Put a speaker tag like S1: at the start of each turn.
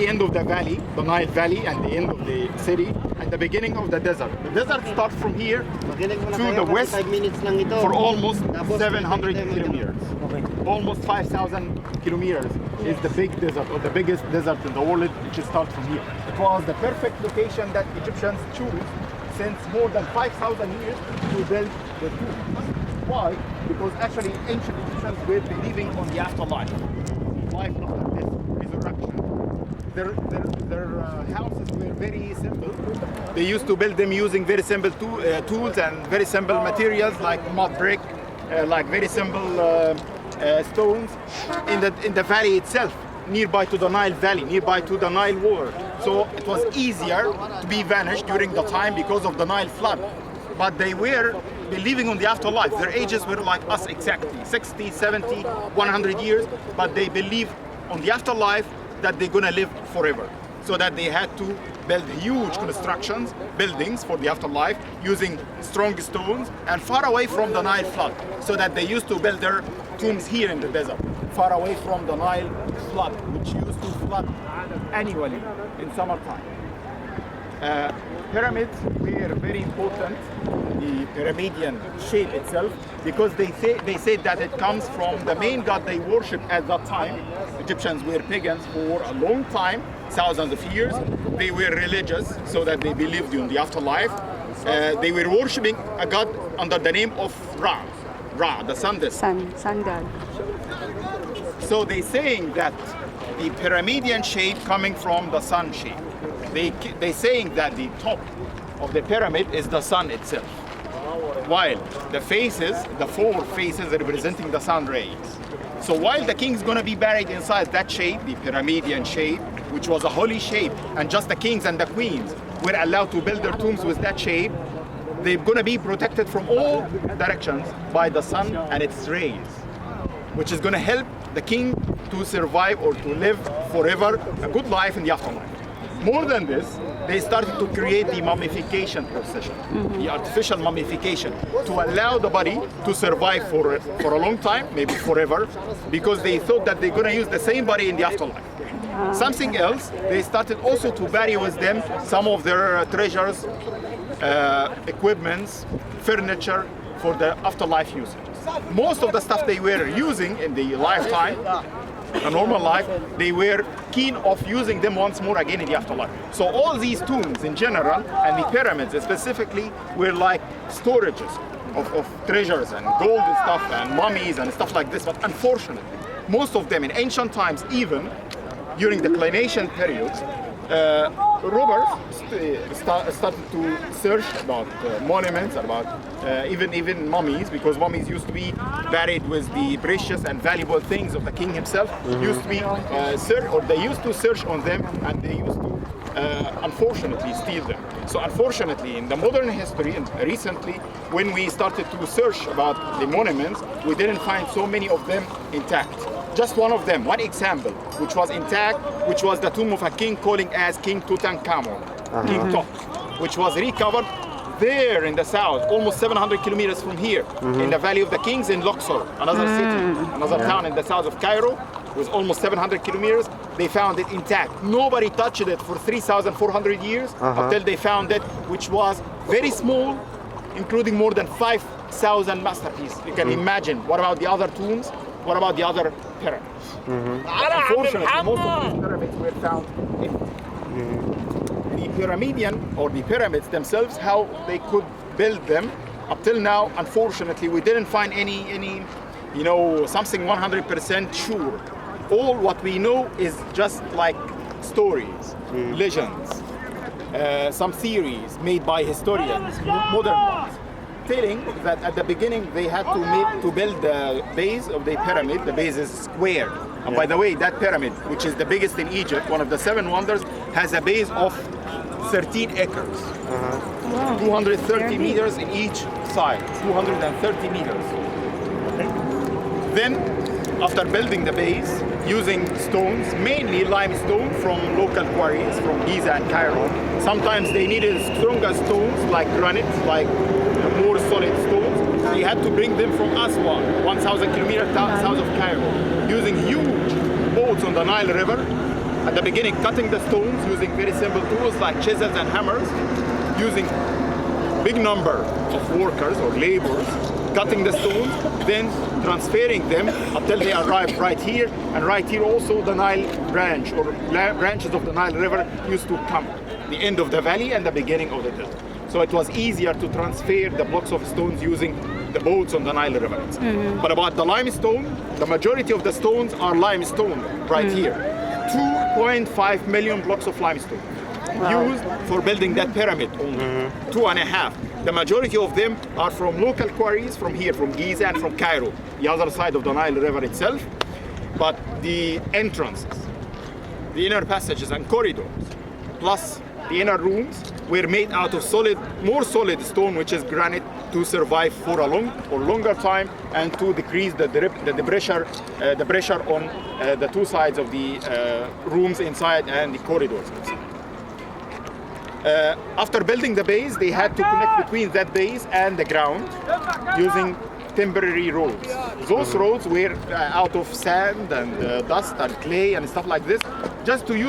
S1: The end of the valley, the Nile Valley, and the end of the city, and the beginning of the desert. The desert starts from here to the west for almost 700 kilometers. Almost 5,000 kilometers is the big desert, or the biggest desert in the world, which starts from here. It was the perfect location that Egyptians chose since more than 5,000 years to build the tombs. Why? Because actually ancient Egyptians were believing on the afterlife, life after death, resurrection. Their houses were very simple. They used to build them using very simple tools and very simple materials like mud brick, like very simple stones in the valley itself, nearby to the Nile Valley, nearby to the Nile Water. So it was easier to be vanished during the time because of the Nile flood. But they were believing on the afterlife. Their ages were like us exactly, 60, 70, 100 years, but they believed on the afterlife that they're gonna live forever. So that they had to build huge constructions, buildings for the afterlife, using strong stones and far away from the Nile flood. So that they used to build their tombs here in the desert, far away from the Nile flood, which used to flood annually in summertime. Pyramids were very important, the Pyramidian shape itself, because they say that it comes from the main god they worshipped at that time. Egyptians were pagans for a long time, thousands of years. They were religious, so that they believed in the afterlife. They were worshipping a god under the name of Ra, the sun god.
S2: Sun god.
S1: So they saying that the Pyramidian shape coming from the sun shape. They saying that the top of the pyramid is the sun itself, while the faces, the four faces representing the sun rays. So while the king's gonna be buried inside that shape, the Pyramidian shape, which was a holy shape, and just the kings and the queens were allowed to build their tombs with that shape, they're gonna be protected from all directions by the sun and its rays, which is gonna help the king to survive or to live forever, a good life in the afterlife. More than this, they started to create the mummification procession, the artificial mummification, to allow the body to survive for a long time, maybe forever, because they thought that they're gonna use the same body in the afterlife. Something else, they started also to bury with them some of their treasures, equipments, furniture for the afterlife usage. Most of the stuff they were using in the lifetime, a normal life, they were keen of using them once more again in the afterlife. So all these tombs in general, and the pyramids specifically, were like storages of treasures and gold and stuff and mummies and stuff like this. But unfortunately, most of them in ancient times, even during the declination periods, robbers started to search about monuments, about even mummies, because mummies used to be buried with the precious and valuable things of the king himself. Used to be they used to search on them, and they used to unfortunately steal them. So unfortunately, in the modern history, and recently, when we started to search about the monuments, we didn't find so many of them intact. Just one of them, one example, which was intact, which was the tomb of a king calling as King Tutankhamun, King Tut, which was recovered there in the south, almost 700 kilometers from here, in the Valley of the Kings in Luxor, another city, another town in the south of Cairo, was almost 700 kilometers. They found it intact. Nobody touched it for 3,400 years until they found it, which was very small, including more than 5,000 masterpieces. You can imagine. What about the other tombs? What about the other pyramids? Unfortunately, most of these pyramids were found empty. The Pyramidian, or the pyramids themselves, how they could build them, up till now, unfortunately, we didn't find any something 100% sure. All what we know is just like stories, legends, some theories made by historians, modern ones, telling that at the beginning they had to build the base of the pyramid. The base is square. And by the way, that pyramid, which is the biggest in Egypt, one of the 7 wonders, has a base of 13 acres. 230 meters in each side, 230 meters. Then, after building the base, using stones, mainly limestone from local quarries, from Giza and Cairo. Sometimes they needed stronger stones, like granite, like more solid stones. They had to bring them from Aswan, 1,000 kilometers south of Cairo, using huge boats on the Nile River, at the beginning cutting the stones using very simple tools like chisels and hammers, using big number of workers or laborers, cutting the stones, then transferring them until they arrive right here. And right here also the Nile branch or branches of the Nile River used to come, the end of the valley and the beginning of the delta. So it was easier to transfer the blocks of stones using the boats on the Nile River. But about the limestone, the majority of the stones are limestone right here. 2.5 million blocks of limestone used for building that pyramid only. 2.5. The majority of them are from local quarries from here, from Giza and from Cairo, the other side of the Nile River itself. But the entrances, the inner passages and corridors, plus the inner rooms were made out of more solid stone, which is granite, to survive for a longer time and to decrease the pressure on the two sides of the rooms inside and the corridors inside. After building the base, they had to connect between that base and the ground using temporary roads. Those roads were out of sand and dust and clay and stuff like this, just to use